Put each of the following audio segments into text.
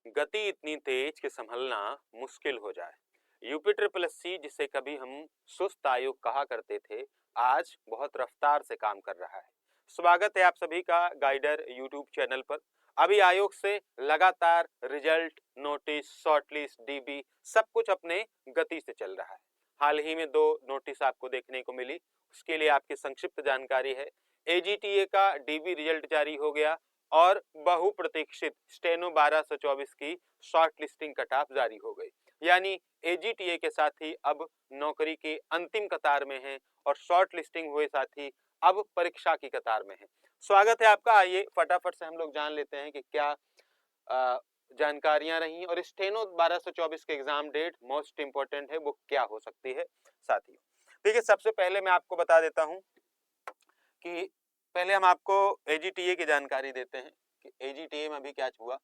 गति इतनी तेज कि संभलना मुश्किल हो जाए। यूपी ट्रिपल एससी जिसे कभी हम सुस्त आयोग कहा करते थे, आज बहुत रफ्तार से काम कर रहा है। स्वागत है आप सभी का गाइडर यूट्यूब चैनल पर। अभी आयोग से लगातार रिजल्ट, नोटिस, शॉर्टलिस्ट, डीबी सब कुछ अपने गति से चल रहा है। हाल ही में 2 नोटिस आपको देखने को मिली, उसके लिए आपकी संक्षिप्त जानकारी है। एजीटीए का डीबी रिजल्ट जारी हो गया और बहुप्रतीक्षित स्टेनो 1224 की शॉर्ट लिस्टिंग कट ऑफ जारी हो गई। यानी एजीटीए के साथ ही अब नौकरी की अंतिम कतार में है और शॉर्ट लिस्टिंग हुए साथ ही अब परीक्षा की कतार में है। स्वागत है आपका। आइए फटाफट से हम लोग जान लेते हैं कि क्या जानकारियां रही और स्टेनो 1224 के एग्जाम डेट मोस्ट इंपोर्टेंट है, वो क्या हो सकती है साथियों। देखिए, सबसे पहले मैं आपको बता देता हूं कि पहले हम आपको एजीटीए की जानकारी देते हैं कि एजीटीए में अभी क्या हुआ।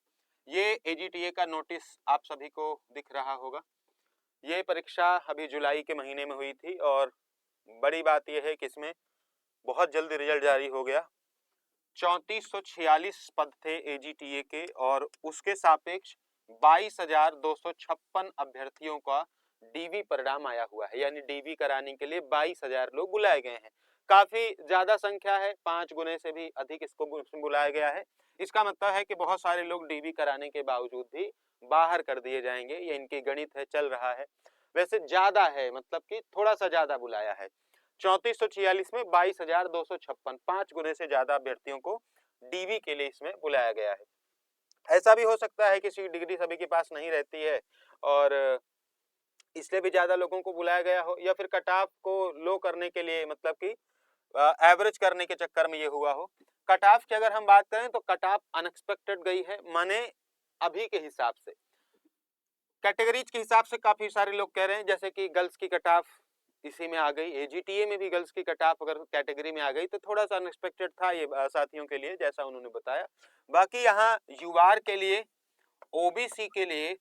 ये एजीटीए का नोटिस आप सभी को दिख रहा होगा। ये परीक्षा अभी जुलाई के महीने में हुई थी और बड़ी बात यह है कि इसमें बहुत जल्दी रिजल्ट जारी हो गया। 3446 पद थे एजीटीए के और उसके सापेक्ष 22,256 अभ्यर्थियों का डीवी परिणाम आया हुआ है। यानी डीवी कराने के लिए 22,000 लोग बुलाए गए हैं। काफी ज्यादा संख्या है, 5 गुने से भी अधिक इसको बुलाया गया है। इसका मतलब है कि बहुत सारे लोग डीवी कराने के बावजूद भी बाहर कर दिए जाएंगे। ये इनकी गणित है, चल रहा है। वैसे ज्यादा है, मतलब कि थोड़ा सा ज्यादा बुलाया है। 3446 में 22,256, 5 गुने से ज्यादा अभ्यर्थियों को डीवी के लिए इसमें बुलाया गया है। ऐसा भी हो सकता है कि डिग्री सभी के पास नहीं रहती है और इसलिए भी ज्यादा लोगों को बुलाया गया हो, या फिर कट ऑफ को लो करने के लिए, मतलब कि एवरेज करने के चक्कर में ये हुआ हो। कट ऑफ की अगर हम बात करें तो कट ऑफ अनएक्सपेक्टेड गई है, माने अभी के हिसाब से कैटेगरीज के हिसाब से काफी सारे लोग कह रहे हैं, जैसे कि गर्ल्स की कट ऑफ इसी में आ गई। एजीटीए में भी गर्ल्स की कट ऑफ अगर कैटेगरी में आ गई तो थोड़ा सा अनएक्सपेक्टेड था ये साथियों के लिए, जैसा उन्होंने बताया। बाकी यहाँ यूआर के लिए, ओबीसी के लिए,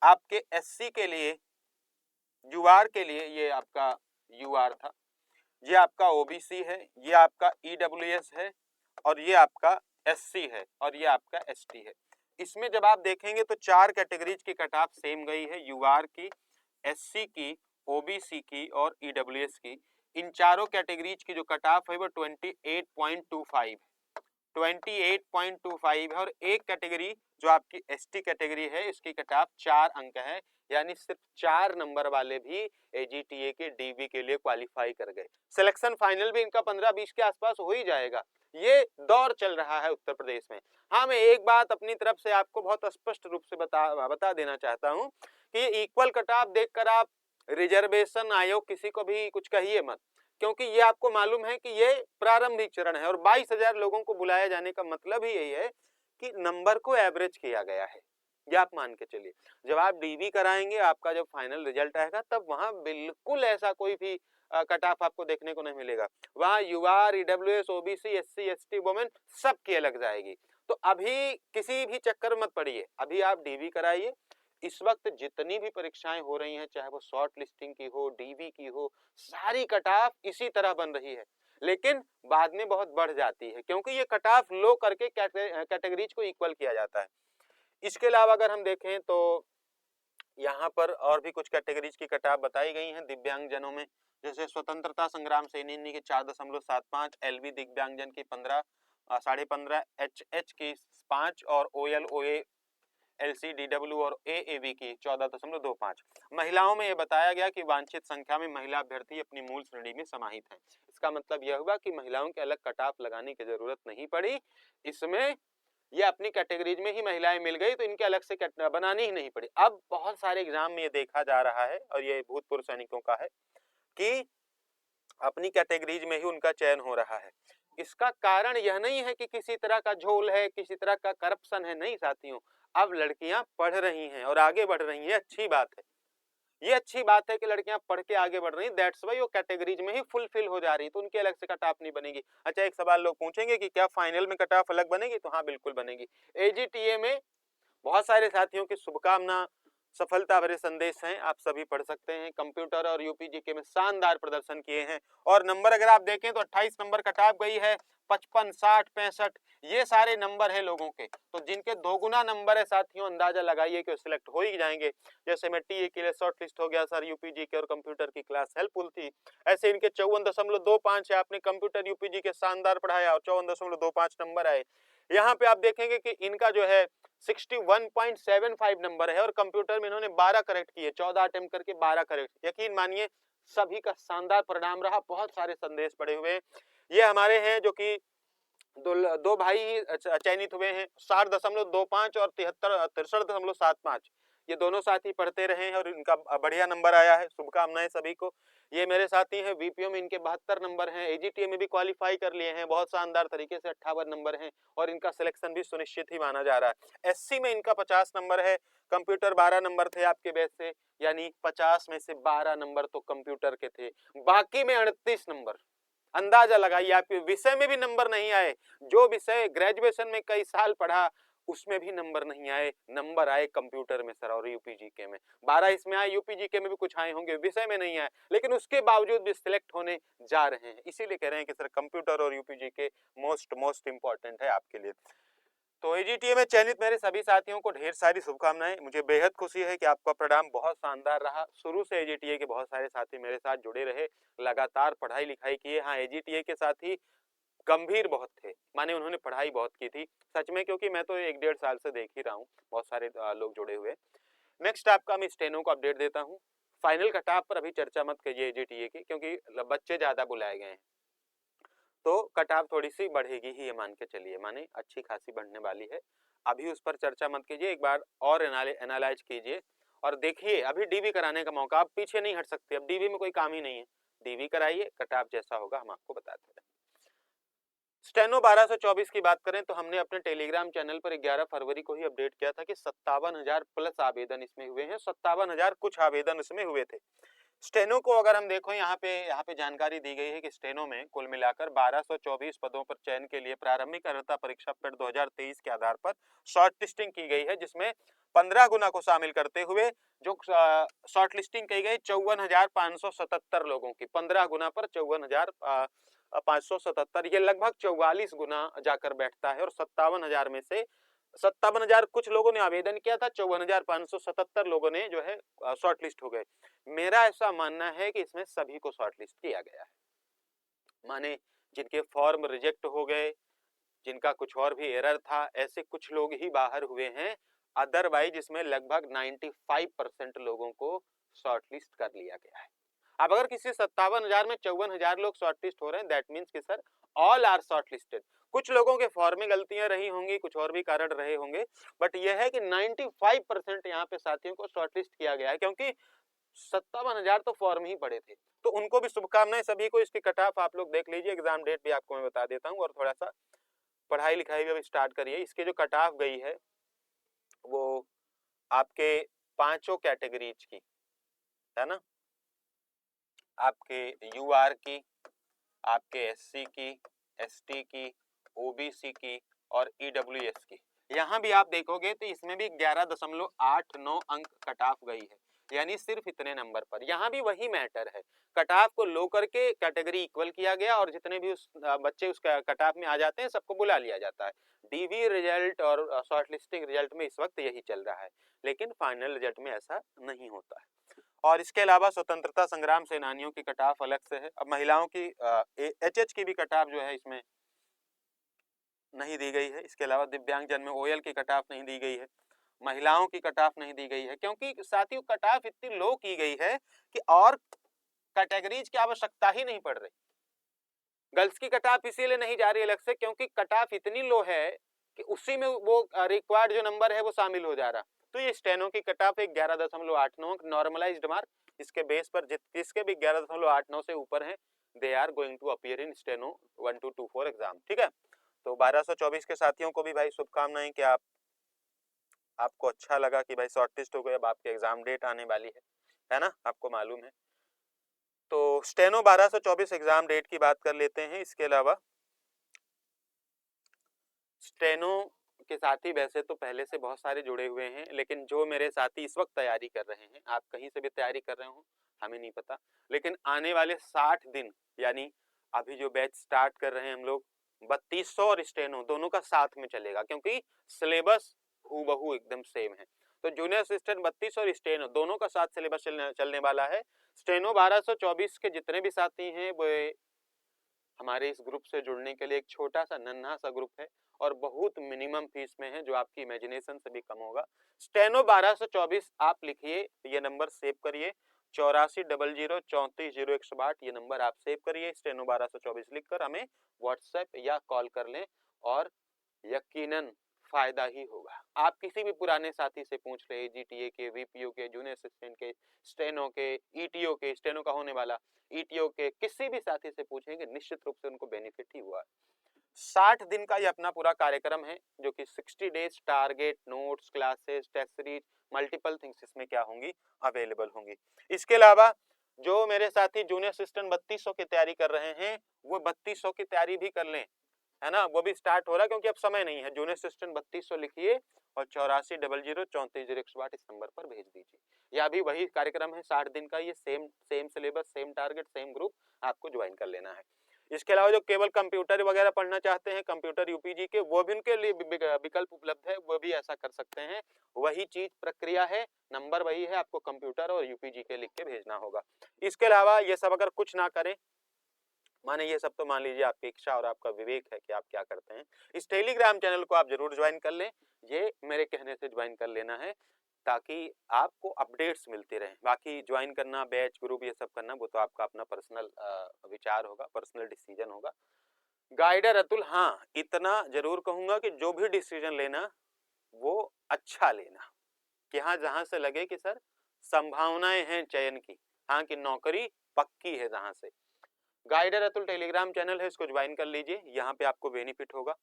आपके एससी के लिए, यूआर के लिए ये आपका यूआर था, ये आपका ओबीसी है, ये आपका ईडब्ल्यूएस है और ये आपका एससी है और ये आपका एसटी है। इसमें जब आप देखेंगे तो 4 कैटेगरीज की कट ऑफ सेम गई है, यूआर की, एससी की, ओबीसी की और ईडब्ल्यूएस की। इन चारों कैटेगरीज की जो कट ऑफ है वो 28.25 28.25 है और एक कैटेगरी जो आपकी एसटी कैटेगरी है इसकी कट ऑफ 4 अंक है। यानी सिर्फ 4 नंबर वाले भी एजीटीए के डीबी के लिए क्वालिफाई कर गए। सिलेक्शन फाइनल भी इनका 15-20 के आसपास हो ही जाएगा। ये दौर चल रहा है उत्तर प्रदेश में। हाँ, मैं एक बात अपनी तरफ से आपको बहुत स्पष्ट रूप से बता देना चाहता हूँ कि इक्वल कट ऑफ देखकर आप रिजर्वेशन आयोग किसी को भी कुछ कहिए मत, क्योंकि ये आपको मालूम है कि ये प्रारंभिक चरण है और 22,000 लोगों को बुलाया जाने का मतलब ही यही है कि नंबर को एवरेज किया गया है। ये आप मान के चलिए, जब आप डीवी कराएंगे, आपका जब फाइनल रिजल्ट आएगा, तब वहां बिल्कुल ऐसा कोई भी कट ऑफ आपको देखने को नहीं मिलेगा। वहां UR, EWS, OBC, SC, ST, women सबकी अलग जाएगी। तो अभी किसी भी चक्कर मत पड़िए, अभी आप डीवी कराइए। इस वक्त जितनी भी परीक्षाएं हो रही हैं, चाहे वो शॉर्ट लिस्टिंग की हो, डीवी की हो, सारी कट ऑफ इसी तरह बन रही है, लेकिन बाद में बहुत बढ़ जाती है क्योंकि ये कट ऑफ लो करके कैटेगरीज को इक्वल किया जाता है। इसके अलावा अगर हम देखें तो यहाँ पर और भी कुछ कैटेगरीज की कट ऑफ बताई गई हैं दिव्यांगजनों में। जैसे स्वतंत्रता संग्राम सेनानी के 4.75, एलवी दिव्यांगजन की 15.5, एचएच की 5 और ओएल, ओए, एलसीडीडब्ल्यू और एएवी की 14.25। महिलाओं में यह बताया गया कि वांछित संख्या में महिला अभ्यर्थी अपनी मूल श्रेणी में समाहित हैं। इसका मतलब यह हुआ कि महिलाओं के अलग कट ऑफ लगाने की जरूरत नहीं पड़ी। इसमें ये अपनी कैटेगरीज में ही महिलाएं मिल गई तो इनके अलग से बनानी ही नहीं पड़ी। अब बहुत सारे एग्जाम में ये देखा जा रहा है और ये भूतपूर्व सैनिकों का है कि अपनी कैटेगरीज में ही उनका चयन हो रहा है। इसका कारण यह नहीं है कि किसी तरह का झोल है, किसी तरह का करप्शन है, नहीं साथियों। अब लड़कियां पढ़ रही हैं और आगे बढ़ रही हैं, अच्छी बात है। ये अच्छी बात है कि लड़कियां पढ़ के आगे बढ़ रही हैं, दैट्स व्हाई वो कैटेगरीज में ही फुलफिल हो जा रही है, तो उनकी अलग से कट ऑफ नहीं बनेगी। अच्छा, एक सवाल लोग पूछेंगे कि क्या फाइनल में कट ऑफ अलग बनेगी, तो हाँ बिल्कुल बनेगी। एजीटीए में बहुत सारे साथियों की शुभकामना, सफलता भरे संदेश हैं, आप सभी पढ़ सकते हैं। कंप्यूटर और यूपीजीके में शानदार प्रदर्शन किए हैं और नंबर अगर आप देखें तो 28 नंबर कट ऑफ गई है, 55, 60, 65 ये सारे नंबर है लोगों के, तो जिनके दोगुना नंबर है साथियों अंदाजा लगाइए कि सिलेक्ट हो ही जाएंगे। जैसे मैं टीए के लिए शॉर्ट लिस्ट हो गया सर, यूपीजी के और कंप्यूटर की क्लास हेल्पफुल थी, ऐसे इनके 54.25 है, आपने कंप्यूटर यूपीजी के शानदार पढ़ाया और 54.25 नंबर आए। यहाँ पे आप देखेंगे कि इनका जो है 61.75 नंबर है और कंप्यूटर में इन्होंने 12 करेक्ट किए, 14 अटेम्प्ट करके 12 करेक्ट। यकीन मानिए सभी का शानदार परिणाम रहा, बहुत सारे संदेश पड़े हुए हैं। ये हमारे हैं जो कि दो भाई ही चयनित हुए हैं, 60.25 और 63.75, ये दोनों साथी पढ़ते रहे हैं और इनका बढ़िया नंबर आया है, शुभकामनाएं सभी को। ये मेरे साथी हैं वीपीओ में, इनके 72 नंबर हैं, एजीटीए में भी क्वालिफाई कर लिए हैं बहुत शानदार तरीके से, 58 नंबर हैं और इनका सिलेक्शन भी सुनिश्चित ही माना जा रहा है। एससी में इनका 50 नंबर है, कंप्यूटर 12 नंबर थे आपके बैच से, यानी 50 में से 12 नंबर तो कंप्यूटर के थे, बाकी में 38 नंबर। अंदाजा लगाइए, आपके विषय में भी नंबर नहीं आए, जो विषय ग्रेजुएशन में कई साल पढ़ा उसमें भी नंबर नहीं आए, नंबर आए कंप्यूटर में सर और यूपीजीके में। 12 इसमें आए, यूपीजीके में भी कुछ आए होंगे, विषय में नहीं आए, लेकिन उसके बावजूद भी सिलेक्ट होने जा रहे हैं। इसीलिए कह रहे हैं कि सर कंप्यूटर और यूपीजीके मोस्ट इंपॉर्टेंट है आपके लिए। तो एजीटीए में चयनित मेरे सभी साथियों को ढेर सारी शुभकामनाएं। मुझे बेहद खुशी है कि आपका परिणाम बहुत शानदार रहा। शुरू से एजीटीए के बहुत सारे साथी मेरे साथ जुड़े रहे, लगातार पढ़ाई लिखाई किए। हाँ, एजीटीए के साथी गंभीर बहुत थे, माने उन्होंने पढ़ाई बहुत की थी सच में, क्योंकि मैं तो 1-1.5 साल से देख ही रहा हूँ, बहुत सारे लोग जुड़े हुए। नेक्स्ट आपका मैं स्टेनो को अपडेट देता हूँ। फाइनल कटऑफ पर अभी चर्चा मत कीजिए एजीटीए की, क्योंकि बच्चे ज्यादा बुलाए गए हैं, तो कटऑफ थोड़ी सी बढ़ेगी ही, ये मान के चलिए, माने अच्छी खासी बढ़ने वाली है। अभी उस पर चर्चा मत कीजिए, एक बार और एनालाइज कीजिए और देखिए। अभी डीवी कराने का मौका, आप पीछे नहीं हट सकते, अब डीवी में कोई काम ही नहीं है, डीवी कराइए, कटऑफ जैसा होगा हम आपको बताते हैं। स्टेनो 1224 की बात करें तो हमने अपने टेलीग्राम चैनल पर 11 फरवरी को ही अपडेट किया था कि 57,000 प्लस आवेदन इसमें हुए हैं, 57,000 कुछ आवेदन इसमें हुए थे। स्टेनो को अगर हम देखो, यहाँ पे जानकारी दी गई है कि स्टेनो में कुल मिलाकर 1224 पदों पर चयन के लिए प्रारंभिक अर्हता परीक्षा पेड 2023 के आधार पर शॉर्ट लिस्टिंग की गई है, जिसमें 15 गुना को शामिल करते हुए जो शॉर्ट लिस्टिंग की गई 54,577 लोगों की, 15 गुना पर 54,577, ये लगभग 44 गुना जाकर बैठता है। और 57,000 में से 57,000 कुछ लोगों ने आवेदन किया था, 54,577 लोगों ने जो है शॉर्ट लिस्ट हो गए। मेरा ऐसा मानना है कि इसमें सभी को शॉर्ट लिस्ट किया गया है, माने जिनके फॉर्म रिजेक्ट हो गए, जिनका कुछ और भी एरर था, ऐसे कुछ लोग ही बाहर हुए हैं, अदरवाइज इसमें लगभग 95% लोगों को शॉर्ट लिस्ट कर लिया गया है। अब अगर किसी 57,000 में 54,000 लोग शॉर्ट लिस्ट हो रहे हैं, दैट मीन्स कि sir all are short listed. कुछ लोगों के फॉर्म में गलतियां रही होंगी, कुछ और भी कारण रहे होंगे, बट यह है कि 95% यहाँ पे साथियों को शॉर्ट लिस्ट किया गया है, क्योंकि 57,000 तो फॉर्म ही पड़े थे। तो उनको भी शुभकामनाएं सभी को। इसकी कट ऑफ आप लोग देख लीजिए, एग्जाम डेट भी आपको मैं बता देता हूँ, और थोड़ा सा पढ़ाई लिखाई भी स्टार्ट करिए। इसके जो कट ऑफ गई है वो आपके 5 कैटेगरीज की है ना, आपके यूआर की, आपके एससी की, एसटी की, ओबीसी की और ईडब्ल्यूएस की। यहाँ भी आप देखोगे तो इसमें भी 11.89 अंक कट ऑफ गई है, यानी सिर्फ इतने नंबर पर। यहाँ भी वही मैटर है, कट ऑफ को लो करके कैटेगरी इक्वल किया गया और जितने भी बच्चे उस कट ऑफ में आ जाते हैं सबको बुला लिया जाता है। डीवी रिजल्ट और शॉर्ट लिस्टिंग रिजल्ट में इस वक्त यही चल रहा है, लेकिन फाइनल रिजल्ट में ऐसा नहीं होता है। और इसके अलावा स्वतंत्रता संग्राम सेनानियों की कट ऑफ अलग से है। अब महिलाओं की एचएच की भी कट ऑफ जो है इसमें नहीं दी गई है। इसके अलावा दिव्यांगजन में ओएल की कट ऑफ नहीं दी गई है, महिलाओं की कट ऑफ नहीं दी गई है, क्योंकि साथियों कट ऑफ इतनी लो की गई है कि और कैटेगरीज की आवश्यकता ही नहीं पड़ रही। गर्ल्स की कट ऑफ इसीलिए नहीं जा रही अलग से, क्योंकि कट ऑफ इतनी लो है कि उसी में वो रिक्वायर्ड जो नंबर है वो शामिल हो जा रहा। तो ये स्टेनो की कट ऑफ 11.89 नॉर्मलाइज्ड मार्क, इसके बेस पर जिसके भी 11.89 से ऊपर हैं, they are going to appear in steno 1224 exam. ठीक है, तो 1224 के साथियों को भी भाई शुभकामनाएं कि आपको अच्छा लगा कि भाई शॉर्टलिस्ट हो गए, अब आपके एग्जाम डेट आने वाली है ना, आपको मालूम है। तो स्टेनो 1224 एग्जाम डेट की बात कर लेते हैं। इसके अलावा स्टेनो के साथी वैसे तो पहले से बहुत सारे जुड़े हुए हैं, लेकिन जो मेरे साथी इस वक्त तैयारी कर रहे हैं, आप कहीं से भी तैयारी कर रहे हो हमें नहीं पता, लेकिन आने वाले 60 दिन, यानी अभी जो बैच स्टार्ट कर रहे हैं हम लोग 3200 और स्टेनो दोनों का साथ में चलेगा क्योंकि सिलेबस हूबहू एकदम सेम है। तो जूनियर असिस्टेंट 32 और स्टेनो दोनों का साथ सिलेबस चलने वाला है। स्टेनो 1224 के जितने भी साथी हैं वो हमारे इस ग्रुप से जुड़ने के लिए एक छोटा सा नन्हा सा ग्रुप है और बहुत मिनिमम फीस में है जो आपकी इमेजिनेशन से भी कम होगा। स्टेनो 1224 आप लिखिए, ये नंबर सेव करिए 8400340162 ये नंबर आप सेव करिए। स्टेनो 1224 लिखकर हमें व्हाट्सएप या कॉल कर लें और यकीनन फायदा ही होगा। आप किसी भी पुराने साथी से पूछ ले, जीटीए के, वीपीओ के, जूनियर असिस्टेंट के, स्टेनो के, ईटीओ के, स्टेनो का होने वाला, ईटीओ के किसी भी साथी से पूछेंगे निश्चित रूप से उनको बेनिफिट ही हुआ। 60 दिन का ये अपना पूरा कार्यक्रम है जो कि 60 days target, notes, classes, test series, multiple things इसमें क्या होंगी, अवेलेबल होंगी। इसके अलावा जो मेरे साथी जूनियर असिस्टेंट 3200 की तैयारी कर रहे हैं वो 3200 की तैयारी भी कर लें, है ना, वो भी स्टार्ट हो रहा है क्योंकि अब समय नहीं है। जूनियर असिस्टेंट 3200 लिखिए और 8400340162 इस नंबर पर भेज दीजिए। यह भी वही कार्यक्रम है 60 दिन का, ये same syllabus, same target, same group, आपको ज्वाइन कर लेना है। इसके अलावा जो केवल कंप्यूटर वगैरह पढ़ना चाहते हैं, कंप्यूटर यूपीजी के, वो भी उनके लिए विकल्प उपलब्ध है, वो भी ऐसा कर सकते हैं। वही चीज प्रक्रिया है, नंबर वही है, आपको कंप्यूटर और यूपीजी के लिख के भेजना होगा। इसके अलावा ये सब अगर कुछ ना करें, माने ये सब तो मान लीजिए आपकी इच्छा और आपका विवेक है कि आप क्या करते हैं, इस टेलीग्राम चैनल को आप जरूर ज्वाइन कर लें। ये मेरे कहने से ज्वाइन कर लेना है ताकि आपको अपडेट्स मिलते रहें। बाकी ज्वाइन करना, बैच, ग्रुप, ये सब करना वो तो आपका अपना पर्सनल विचार होगा, पर्सनल डिसीजन होगा। गाइडर अतुल, हाँ इतना जरूर कहूंगा कि जो भी डिसीजन लेना वो अच्छा लेना, कि हाँ जहां से लगे कि सर संभावनाएं हैं चयन की, हाँ कि नौकरी पक्की है जहां से। गाइडर अतुल टेलीग्राम चैनल है, इसको ज्वाइन कर लीजिए, यहाँ पे आपको बेनिफिट होगा।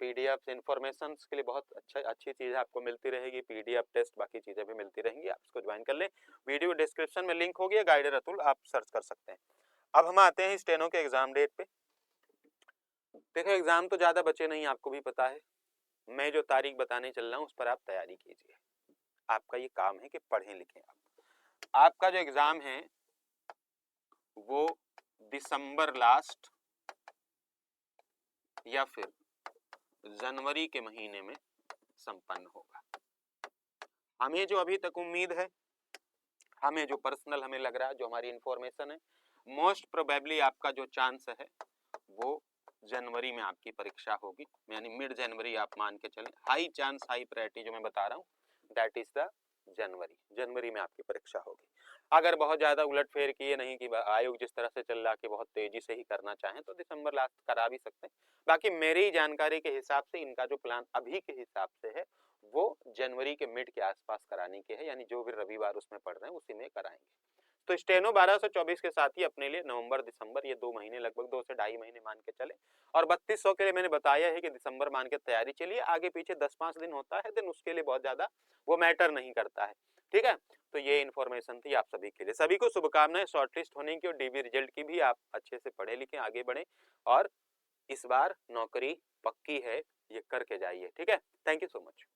पीडीएफ इन्फॉर्मेशन के लिए बहुत अच्छी चीज आपको मिलती रहेगी, पीडीएफ टेस्ट, बाकी चीजें भी मिलती रहेंगी, आप इसको ज्वाइन कर लें। वीडियो डिस्क्रिप्शन में लिंक हो गया, गाइडर अतुल आप सर्च कर सकते हैं। अब हम आते हैं स्टेनो के एग्जाम डेट पे। देखो एग्जाम तो ज्यादा बचे नहीं, आपको भी पता है। मैं जो तारीख बताने चल रहा हूँ उस पर आप तैयारी कीजिए। आपका ये काम है कि पढ़ें लिखें। आपका जो एग्जाम है वो दिसंबर लास्ट या फिर जनवरी के महीने में संपन्न होगा। हमें जो अभी तक उम्मीद है, हमें जो पर्सनल हमें लग रहा है, जो हमारी इंफॉर्मेशन है, मोस्ट प्रोबेबली आपका जो चांस है वो जनवरी में आपकी परीक्षा होगी, यानी मिड जनवरी आप मान के चलें। हाई चांस, हाई प्रायोरिटी जो मैं बता रहा हूँ दैट इज द जनवरी में आपकी परीक्षा होगी। अगर बहुत ज्यादा उलटफेर किए नहीं कि आयोग जिस तरह से चल रहा कि बहुत तेजी से ही करना चाहें तो दिसंबर लास्ट करा भी सकते हैं। बाकी मेरी जानकारी के हिसाब से इनका जो प्लान अभी के हिसाब से है वो जनवरी के मिड के आसपास कराने के है, यानी जो भी रविवार उसमें पढ़ रहे हैं उसी में कराएंगे। तो स्टेनो 1224 के साथ ही अपने लिए नवंबर दिसंबर ये 2 महीने, लगभग 2 से 2.5 महीने मान के चले। और 3200 के लिए मैंने बताया है कि दिसंबर मान के तैयारी चलिए, आगे पीछे 10-5 दिन होता है, दिन उसके लिए बहुत ज्यादा वो मैटर नहीं करता है। ठीक है, तो ये इन्फॉर्मेशन थी आप सभी के लिए। सभी को शुभकामनाएं शॉर्टलिस्ट होने की और डीबी रिजल्ट की भी। आप अच्छे से पढ़े लिखे आगे बढ़े और इस बार नौकरी पक्की है, ये करके जाइए। ठीक है, थैंक यू सो मच।